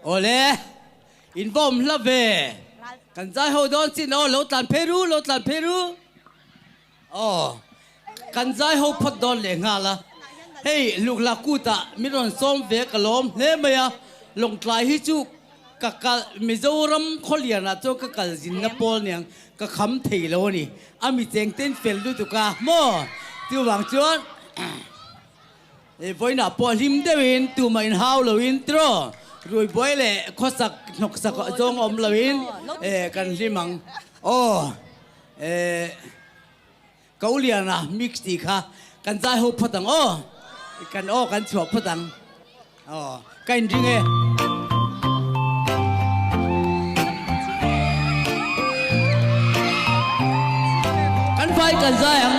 โอเล่อินฟอร์มละเวกันใจเขาโดนสินโอเราตันเพรูเราตันเพรูอ๋อกันใจเขาพอดโดนเลยงาละเฮ้ยลูกลักกูตะมิรอนซ้อมเวกลมเฮ้ยเมียลงไกลให้จุกกะมิโซรัมคนเลียนะจุกกะสิงคโปร์เนี่ยกะคำเทโลนี่อามิเจงเต้นเฟลดูตุกะโม่ตัวหวังจวนเอ้ยวันน่ะพอลิมเดวินตัวมันฮาวลวินตรอรวยบ่อยเลยข้อสักนกสักจงอมลวินกันลิมังโอ้เกาหลีนะมิกซ์ตีค่ะกันใจหัวพดังโอ้กันโอ้กันชอบพดังโอ้กันจริงเอกันไฟกันใจยัง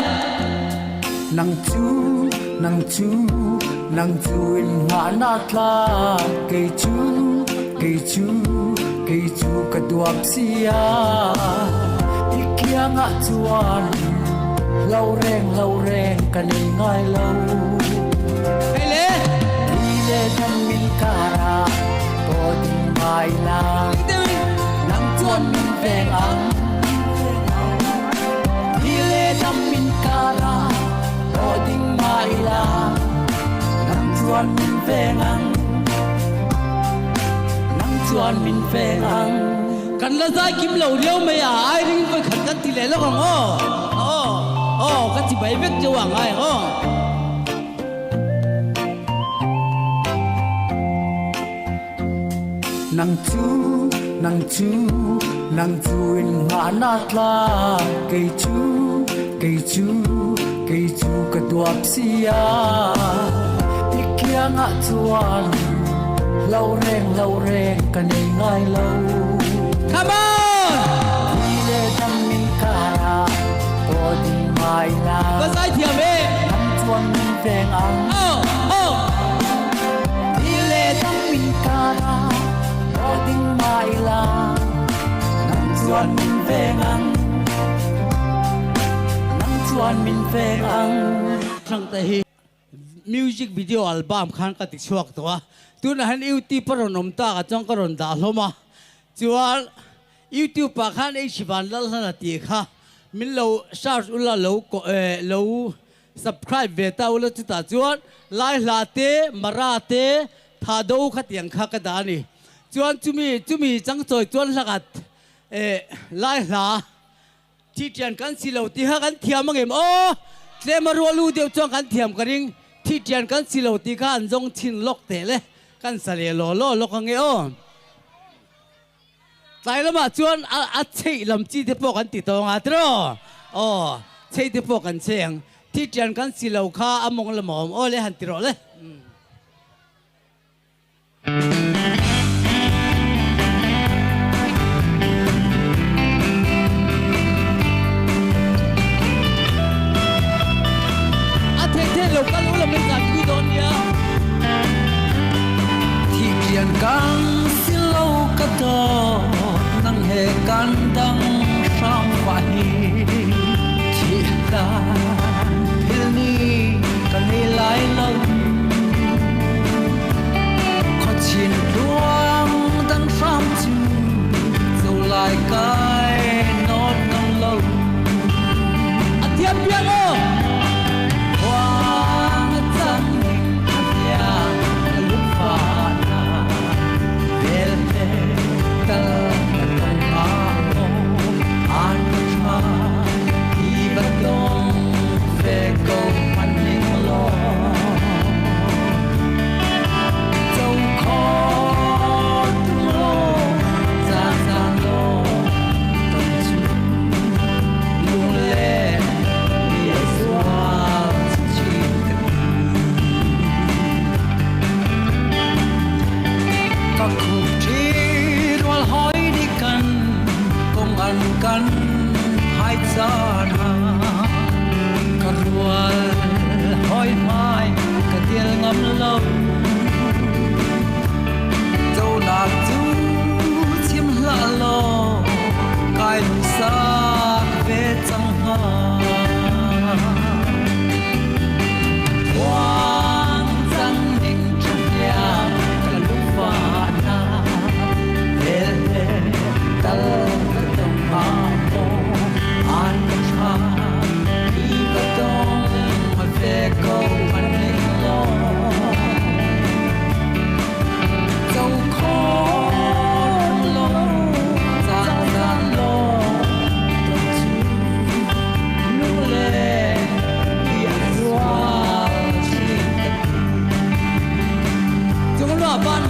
nàng chú in ngã nát la cây chú cả đuốc xia đi kia ngã chuan lâu reng cả nên ngay lâu đi lên thăm min cara có tình mai la nàng chuan min veng ang đi lên thăm min cara có tình mai la chuan min veng ang nang chuan min veng ang kan la zai kim lo leo me ya ai ring ko khat kan ti le lo kong o ka ti bai vek jo wang ai o nàng chú in ngã nát la cây chú cả đuốc xia kia ngã chuan lâu reng cả nên ngay lâu come on đi lên thăm min cara có tình mai la có sai thiam ê nắng chuan min veng ang đi lên thăm min cara có tình mai la nắng chuan min veng ang nắng chuan min veng ang thằng tây music video album khan ka tik chuak to tu na han youtube par nom ta ka chong ka ron da hloma chual youtube pa khan ei siban lal hana ti kha min lo search ula lo ko lo subscribe ve ta ula chu ta chuan lai hla te mara te tha do kha tiang kha ka da ni chuan chumi chang choi chuan lakat lai hla ti tian kan silo ti ha kan thiam angem o tle marolu deu chong kan thiam ka ringที่เจียนกันสิโลตีกันจงชินลกเตะเลยกันสลีโลลกเงี้ยใจแล้วมาชวนอาเชี่ยลำจีที่พวกกันติดตรงอาตรอเชี่ยที่พวกกันเชียงที่เจียนกันสิโลข้าอมงละหมอมเลยหันติโรเลยเราก็รู้เราไม่จากคุยโดนเยอะที่เปลี่ยนกันสิเราก็โดนนั่งเหตุการณ์ดังช่างไฟที่การพิลนี้กันให้ไหลลงขอชินดวงดังช่างจูจะไหลกายนอดกังลงอาเทียบเพียงกันให้จานหากระรวยห้อยไม้กระเดียลงำลงเจ้าหน้าจูชิมละโลกายลุสาเวจังหาวางจังเน่งจังยากระลุฟ้า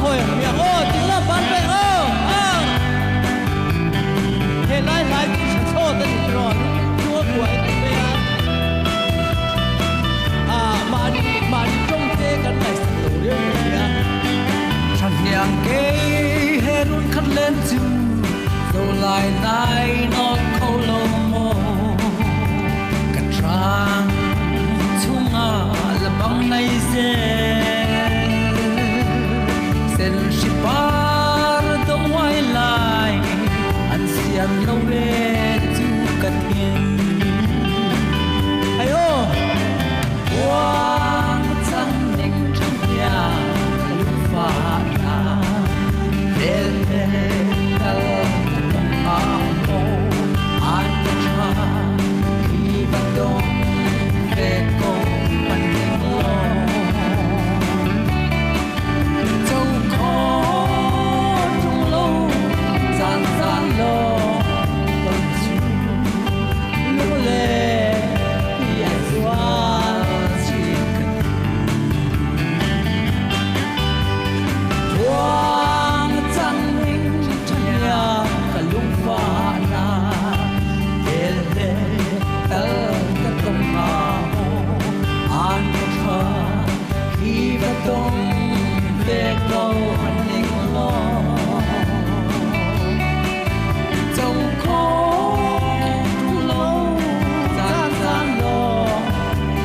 thôi miệng ô tiếng là bắn về ô hệ lại lại thì sẽ xô tới được rồi chúa của anh về mà đi trong thế cái này sẽ đủ điều này chẳng nhàng kê hết luôn khát lên chữ dầu lại nay nó khâu lâu mô cả trang chung là băng này dễ sen si par do ngoài lại anh xiêm lâu về chú cát thiên hay ô quang trăng ninh trong nhà lúc phá na đến đâu cũng áo mô anh cha khi bắt đầu về cô anh ninh lo châu khó trung lâu gian gian lo còn chú lúc lệ khi anh xóa chỉ cần quang trăng ninh trong nhà cả lúc phá na để lệ tớ các công hào an thơ khi bắt đầu về câu anh ninh lo trong khó trung lâu gian gian lo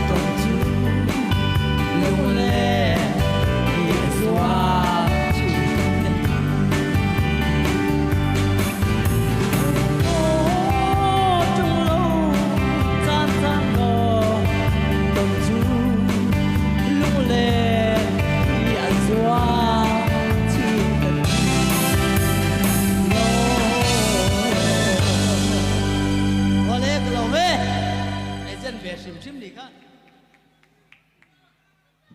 còn chú lưu lệ